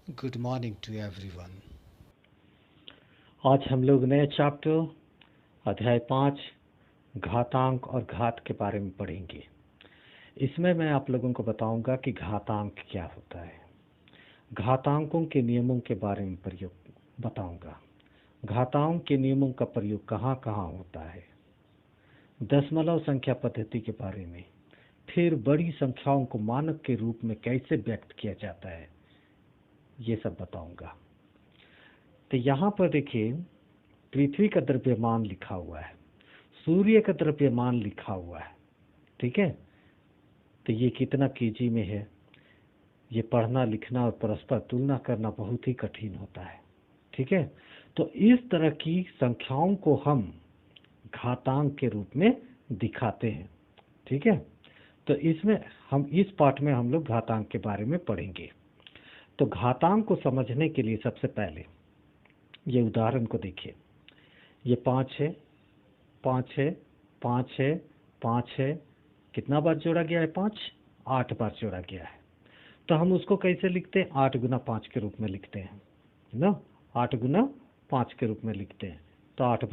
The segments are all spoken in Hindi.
Good morning to everyone. आज हम लोग नए चैप्टर अध्याय 5 घातांक और घात के बारे में पढ़ेंगे। इसमें मैं आप लोगों को बताऊंगा कि घातांक क्या होता है, घातांकों के नियमों के बारे में प्रयोग बताऊंगा, घातांक के नियमों का प्रयोग कहाँ कहाँ होता है, दशमलव संख्या पद्धति के बारे में, फिर बड़ी संख्याओं को मानक के रूप में कैसे व्यक्त किया जाता है, ये सब बताऊंगा। तो यहाँ पर देखिए, पृथ्वी का द्रव्यमान लिखा हुआ है, सूर्य का द्रव्यमान लिखा हुआ है, ठीक है। तो ये कितना केजी में है, ये पढ़ना लिखना और परस्पर तुलना करना बहुत ही कठिन होता है, ठीक है। तो इस तरह की संख्याओं को हम घातांक के रूप में दिखाते हैं, ठीक है। तो इसमें हम इस पाठ में हम लोग घातांक के बारे में पढ़ेंगे। तो घातांक को समझने के लिए सबसे पहले ये उदाहरण को देखिए। ये 5 है, 5 है, 5 है, 5 है, कितना बार जोड़ा गया है? 5, 8 बार जोड़ा गया है। तो हम उसको कैसे लिखते हैं? 8 गुना 5 के रूप में लिखते हैं ना, 8 गुना 5 के रूप में लिखते हैं। तो 8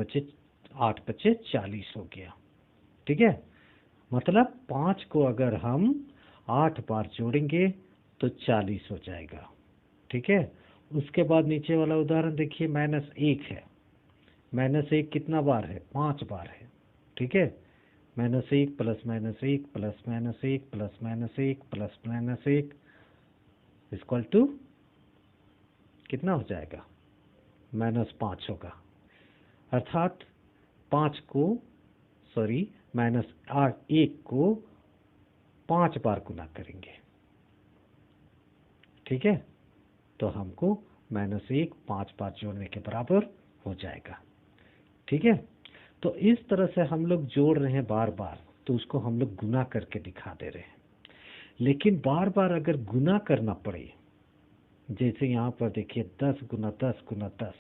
बचे 40 हो गया, ठीक है। मतलब 5 को अगर हम 8 बार जोड़ेंगे तो 40 हो जाएगा, ठीक है। उसके बाद नीचे वाला उदाहरण देखिए, -1 है। -1 कितना बार है? 5 बार है, ठीक है। -1 plus -1 plus -1 plus -1 plus -1 equal to कितना हो जाएगा? -5 होगा। अर्थात 5 को -1 को 5 बार गुना करेंगे, ठीक है। तो हमको -1 5 बार जोड़ने के बराबर हो जाएगा, ठीक है। तो इस तरह से हम लोग जोड़ रहे हैं बार बार, तो उसको हम लोग गुना करके दिखा दे रहे हैं। लेकिन बार बार अगर गुना करना पड़े, जैसे यहाँ पर देखिए 10 गुना 10 गुना 10,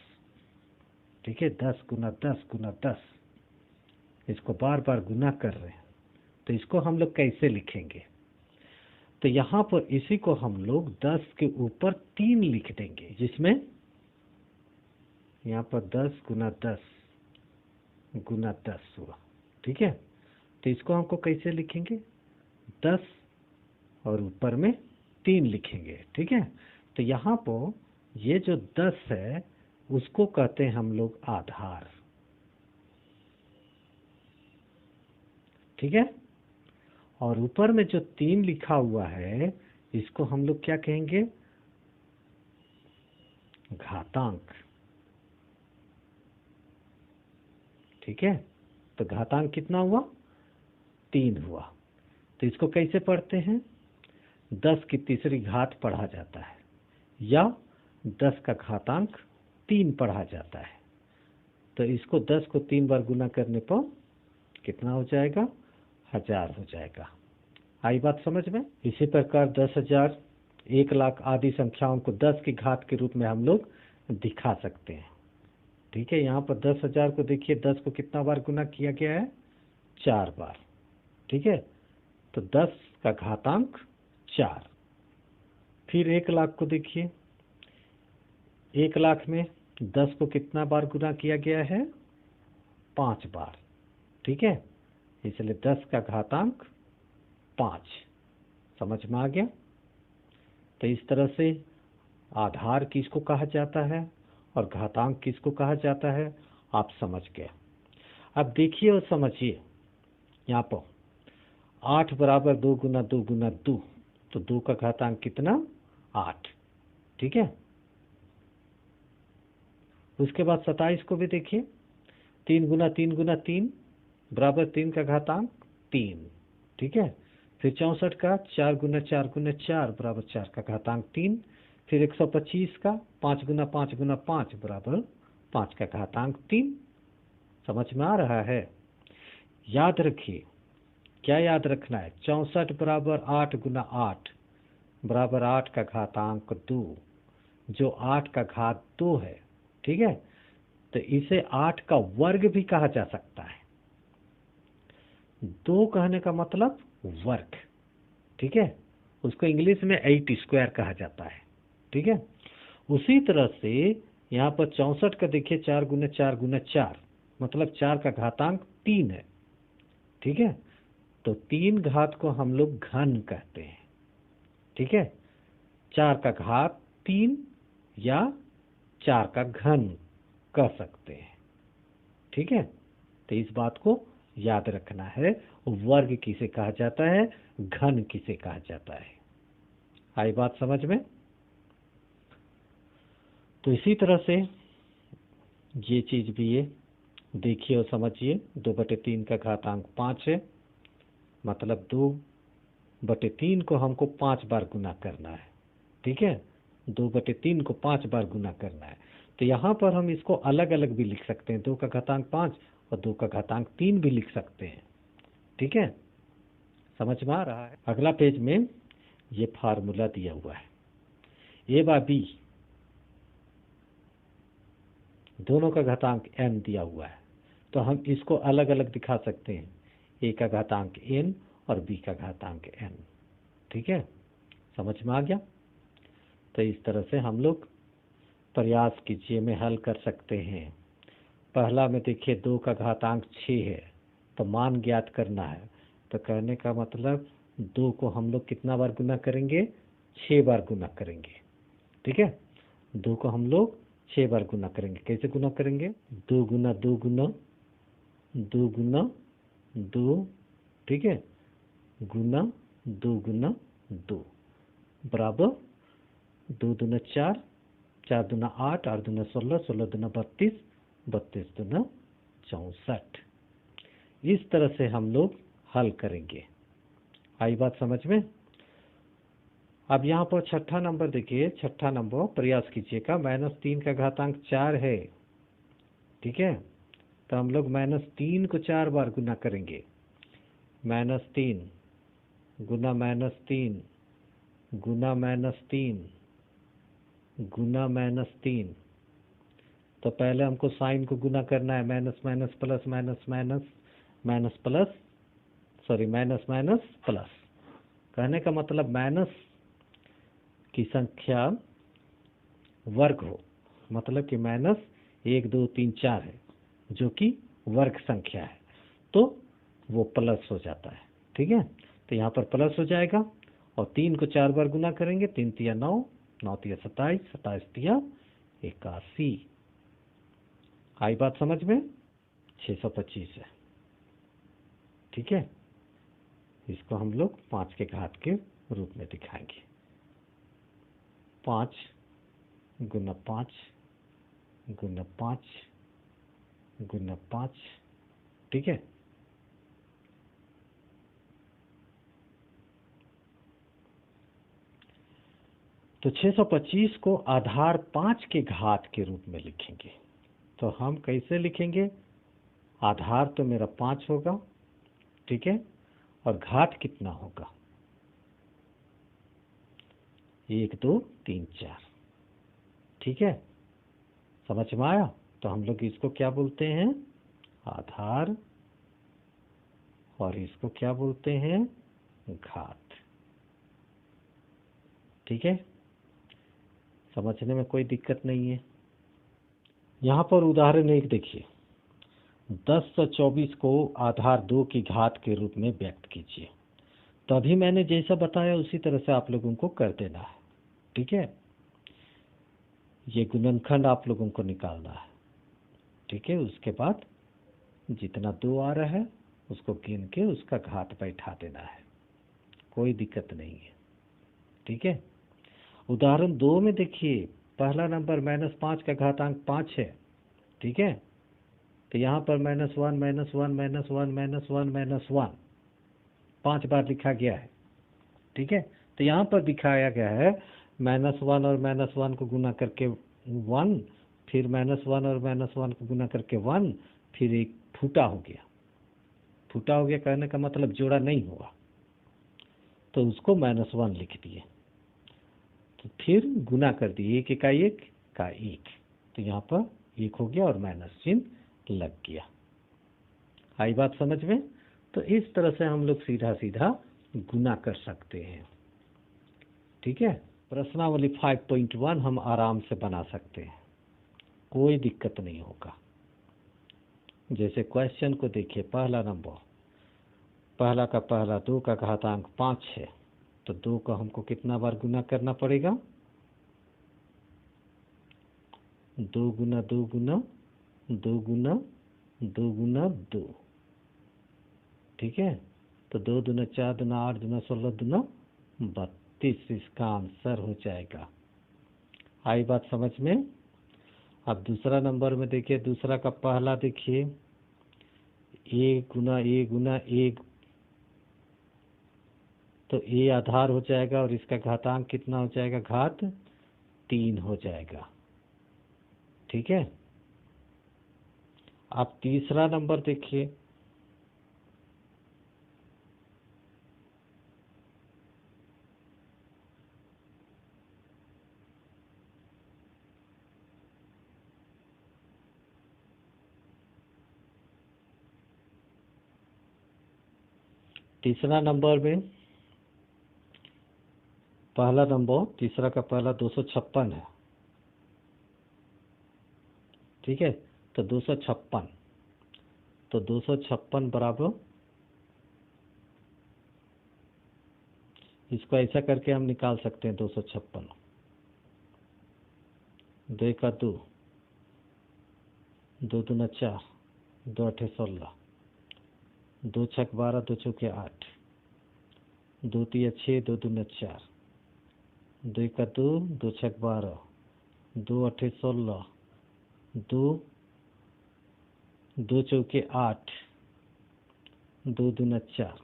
ठीक है, 10 गुना 10 गुना 10, इसको बार बार गुना कर रहे हैं, तो इसको हम लोग कैसे लिखेंगे? तो यहाँ पर इसी को हम लोग 10 के ऊपर 3 लिख देंगे, जिसमें यहाँ पर 10 गुना 10 गुना 10 हुआ, ठीक है। तो इसको हमको कैसे लिखेंगे? 10 और ऊपर में 3 लिखेंगे, ठीक है। तो यहाँ पर ये जो 10 है उसको कहते हैं हम लोग आधार, ठीक है। और ऊपर में जो 3 लिखा हुआ है इसको हम लोग क्या कहेंगे? घातांक, ठीक है। तो घातांक कितना हुआ? 3 हुआ। तो इसको कैसे पढ़ते हैं? 10 की तीसरी घात पढ़ा जाता है, या 10 का घातांक 3 पढ़ा जाता है। तो इसको 10 को 3 बार गुना करने पर कितना हो जाएगा? 1000 हो जाएगा। आई बात समझ में? इसी प्रकार 10,000, 1,00,000 आदि संख्याओं को 10 की घात के रूप में हम लोग दिखा सकते हैं, ठीक है। यहाँ पर 10,000 को देखिए, 10 को कितना बार गुना किया गया है? 4 बार, ठीक है। तो 10 का घातांक 4। फिर 1,00,000 को देखिए, 1,00,000 में 10 को कितना बार गुना किया गया है? 5 बार, ठीक है। इसलिए 10 का घातांक 5। समझ में आ गया? तो इस तरह से आधार किसको कहा जाता है और घातांक किसको कहा जाता है, आप समझ गए। अब देखिए और समझिए, यहाँ पर 8 बराबर 2 गुना 2 गुना 2, तो 2 का घातांक कितना? 8, ठीक है। उसके बाद 27 को भी देखिए, 3 गुना 3 गुना 3 बराबर 3 का घातांक 3, ठीक है। फिर 64 का 4 गुना 4 गुना 4 बराबर 4 का घातांक 3। फिर 125 का 5 गुना 5 गुना 5 बराबर 5 का घातांक 3। समझ में आ रहा है? याद रखिए, क्या याद रखना है? 64 बराबर 8 गुना 8 बराबर 8 का घातांक 2, जो 8 का घात 2 है, ठीक है। तो इसे 8 का वर्ग भी कहा जा सकता है। 2 कहने का मतलब वर्ग, ठीक है। उसको इंग्लिश में 8 स्क्वायर कहा जाता है, ठीक है। उसी तरह से यहाँ पर 64 का देखिए 4 गुना 4 गुना 4 मतलब 4 का घातांक 3 है। ठीक है, तो 3 घात को हम लोग घन कहते हैं। ठीक है, 4 का घात 3 या 4 का घन कह सकते हैं। ठीक है, तो इस बात को याद रखना है, वर्ग किसे कहा जाता है, घन किसे कहा जाता है। आई बात समझ में? तो इसी तरह से ये चीज भी है, देखिए और समझिए। 2/3 का घातांक 5 है, मतलब 2/3 को हमको 5 बार गुना करना है। ठीक है, 2/3 को 5 बार गुना करना है। तो यहाँ पर हम इसको अलग अलग भी लिख सकते हैं, 2 का घातांक 5 और 2 का घातांक 3 भी लिख सकते हैं। ठीक है, समझ में आ रहा है? अगला पेज में ये फार्मूला दिया हुआ है, ए बाय बी दोनों का घातांक n दिया हुआ है, तो हम इसको अलग अलग दिखा सकते हैं, a का घातांक n और b का घातांक n। ठीक है, समझ में आ गया? तो इस तरह से हम लोग प्रयास कीजिए में हल कर सकते हैं। पहला में देखिए 2 का घातांक 6 है, तो मान ज्ञात करना है। तो कहने का मतलब 2 को हम लोग कितना बार गुना करेंगे, 6 बार गुना करेंगे। ठीक है, 2 को हम लोग 6 बार गुना करेंगे। कैसे गुना करेंगे, 2 गुना 2 गुना 2 गुना 2, ठीक है, गुना 2 गुना 2 बराबर 2 दूना 4, 4 दूना 8, 8 दूना 16, 16 दूना 32, 32 दूना 64। इस तरह से हम लोग हल करेंगे। आई बात समझ में? अब यहाँ पर छठा नंबर देखिए, छठा नंबर प्रयास कीजिएगा। -3 का घातांक 4 है। ठीक है, तो हम लोग -3 को 4 बार गुना करेंगे। -3 गुना -3 गुना -3 गुना -3। तो पहले हमको साइन को गुना करना है, minus minus plus minus minus minus plus, sorry minus minus plus. कहने का मतलब माइनस की संख्या वर्ग हो, मतलब कि -1 2 3 4 है, जो कि वर्ग संख्या है, तो वो प्लस हो जाता है। ठीक है, तो यहाँ पर प्लस हो जाएगा और 3 को 4 बार गुना करेंगे, 3 तिया 9, 9 तिया 27, 27 तिया 81। आई बात समझ में? 625 है। ठीक है, इसको हम लोग 5 के घात के रूप में दिखाएंगे। 5 गुना 5 गुना 5 गुना 5। ठीक है, तो 625 को आधार 5 के घात के रूप में लिखेंगे। तो हम कैसे लिखेंगे, आधार तो मेरा 5 होगा, ठीक है, और घात कितना होगा, 1 2 3 4। ठीक है, समझ में आया? तो हम लोग इसको क्या बोलते हैं, आधार, और इसको क्या बोलते हैं, घात। ठीक है, समझने में कोई दिक्कत नहीं है। यहाँ पर उदाहरण 1 देखिए, 1024 को आधार 2 की घात के रूप में व्यक्त कीजिए। तो अभी मैंने जैसा बताया उसी तरह से आप लोगों को कर देना है। ठीक है, ये गुणनखंड आप लोगों को निकालना है। ठीक है, उसके बाद जितना 2 आ रहा है उसको गिन के उसका घात बैठा देना है, कोई दिक्कत नहीं है। ठीक है, उदाहरण 2 में देखिए, पहला नंबर -5 का घातांक 5 है। ठीक है, तो यहाँ पर -1 -1 -1 -1 -1 5 बार लिखा गया है। ठीक है, तो यहाँ पर दिखाया गया है -1 और -1 को गुना करके 1, फिर -1 और -1 को गुना करके 1, फिर एक फूटा हो गया। फूटा हो गया कहने का मतलब जोड़ा नहीं हुआ, तो उसको -1 लिख दिए। तो फिर गुना कर दिए, 1 का 1 का 1, तो यहाँ पर 1 हो गया और माइनस चिन्ह लग गया। आई बात समझ में? तो इस तरह से हम लोग सीधा सीधा गुना कर सकते हैं। ठीक है, प्रश्नावली 5.1 हम आराम से बना सकते हैं, कोई दिक्कत नहीं होगा। जैसे क्वेश्चन को देखिए, पहला नंबर, पहला का पहला 2 का घातांक 5 है, तो 2 को हमको कितना बार गुना करना पड़ेगा? 2 गुना 2 गुना 2 गुना 2 गुना 2, ठीक है। तो 2 दूना 4 दूना 8 दूना 16 दूना 32, इसका आंसर हो जाएगा। आई बात समझ में? अब दूसरा नंबर में देखिए, दूसरा का पहला देखिए, a Guna a Guna a, तो a आधार हो जाएगा और इसका घातांक कितना हो जाएगा? घात 3 हो जाएगा, ठीक है। अब तीसरा नंबर देखिए, तीसरा नंबर में पहला नंबर, तीसरा का पहला 256 है, ठीक है। तो 256, तो 256 बराबर, इसको ऐसा करके हम निकाल सकते हैं 256, 2 का 2, 2 दूना 4, 2 8 16, 2 छक 12, 2 चौके 8, 2 तिया 6, 2 दूना 4, 2 का 2, 2 छक 12, 2 8 16, 2 चौके 8, 2 दूना 4,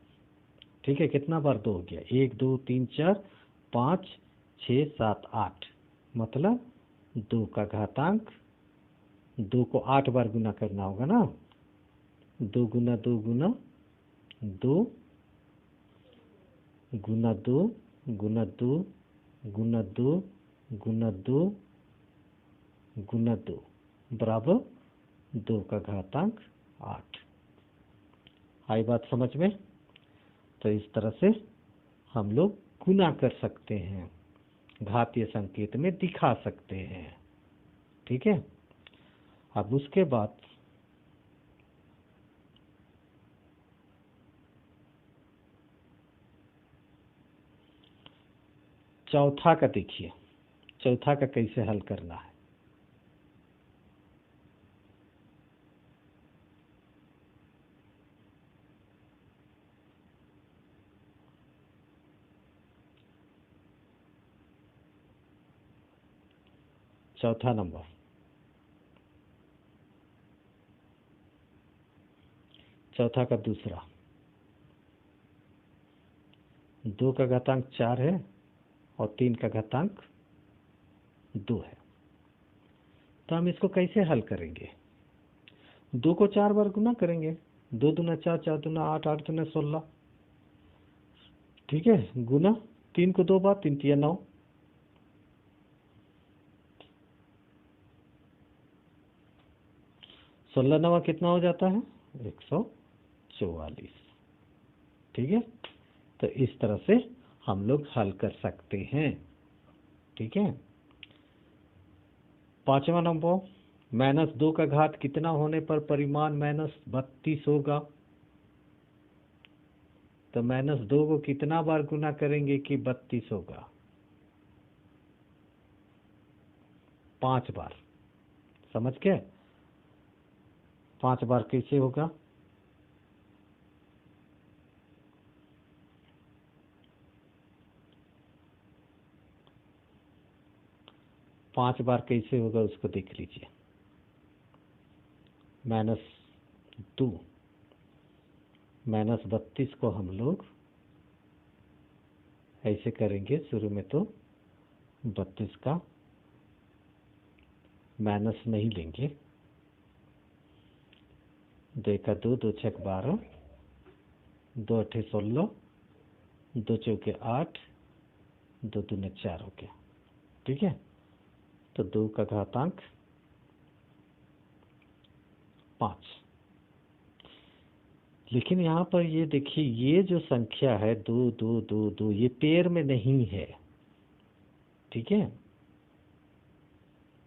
ठीक है। कितना बार 2 हो गया? 1 2 3 4 5 6 7 8, मतलब 2 का घातांक, 2 को 8 बार गुना करना होगा ना। 2 गुना 2 गुना 2 गुना 2 गुना 2 गुना 2 गुना 2 गुना 2 बराबर 2 का घातांक 8। आई बात समझ में? तो इस तरह से हम लोग गुना कर सकते हैं, घातीय संकेत में दिखा सकते हैं, ठीक है। अब उसके बाद चौथा का देखिए, चौथा का कैसे हल करना है। चौथा नंबर, चौथा का दूसरा, 2 का घातांक 4 है और 3 का घातांक 2 है। तो हम इसको कैसे हल करेंगे? 2 को 4 बार गुना करेंगे, 2 दूना 4, 4 दूना 8, 8 दूना 16, ठीक है। गुना 3 को 2 बार, 3 तिया 9, 16 9 कितना हो जाता है? 144, ठीक है। तो इस तरह से हम लोग हल कर सकते हैं, ठीक है। पांचवा नंबर, -2 का घात कितना होने पर परिमाण -32 होगा? तो -2 को कितना बार गुना करेंगे कि 32 होगा? 5 बार। समझ के? 5 बार कैसे होगा? पांच बार कैसे होगा उसको देख लीजिए। -2 -32 को हम लोग ऐसे करेंगे, शुरू में तो 32 का माइनस नहीं लेंगे, 2 का 2, 2 छक 12, 2 अठे 16, 2 चौके 8, 2 दूने 4 हो गया, ठीक है। तो 2 का घातांक 5। लेकिन यहाँ पर ये देखिए, ये जो संख्या है 2 2 2 2, ये पेयर में नहीं है, ठीक है,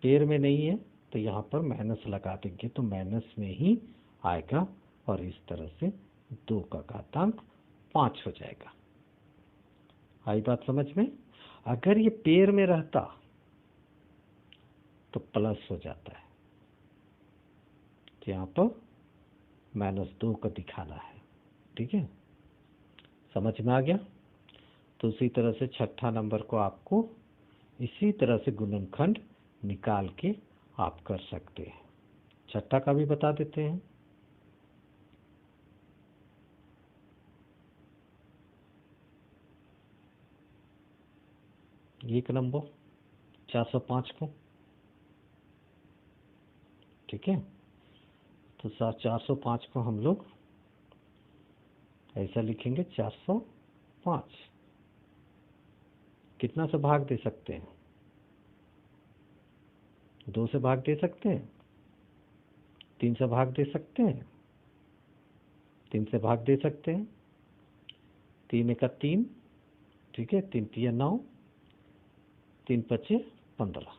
पेयर में नहीं है तो यहाँ पर माइनस लगा देंगे तो माइनस में ही आएगा और इस तरह से 2 का घातांक 5 हो जाएगा। आई बात समझ में? अगर ये पेयर में रहता तो प्लस हो जाता है, तो यहाँ पर -2 का दिखाना है। ठीक है, समझ में आ गया? तो उसी तरह से छठा नंबर को आपको इसी तरह से गुणनखंड निकाल के आप कर सकते हैं। छठा का भी बता देते हैं। एक नंबर 405 को, ठीक है, तो 405 को हम लोग ऐसा लिखेंगे 405। कितना से भाग दे सकते हैं? 2 से भाग दे सकते हैं, 3 से भाग दे सकते हैं, 3 से भाग दे सकते हैं, 3 एका 3, ठीक है, 3 तिया 9, 3 पचे 15,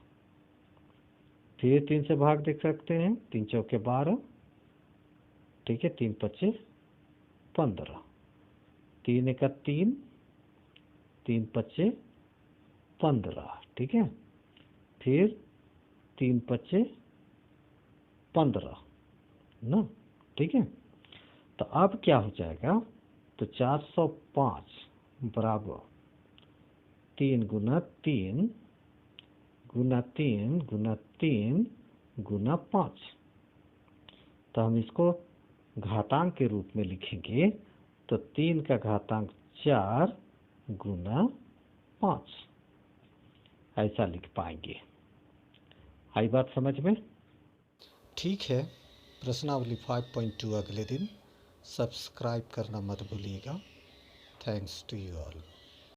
फिर 3 से भाग दे सकते हैं, 3 चौके 12, ठीक है, 3 पचे 15, 3 एका 3, 3 पचे 15, ठीक है, फिर 3 पचे 15 ना, ठीक है। तो अब क्या हो जाएगा? तो 405 बराबर 3 गुना 3 गुना 3 गुना 3 गुना 5। तो हम इसको घातांक के रूप में लिखेंगे तो 3 का घातांक 4 गुना 5 ऐसा लिख पाएंगे। आई बात समझ में? ठीक है, प्रश्नावली 5.2 अगले दिन। सब्सक्राइब करना मत भूलिएगा। Thanks to you all.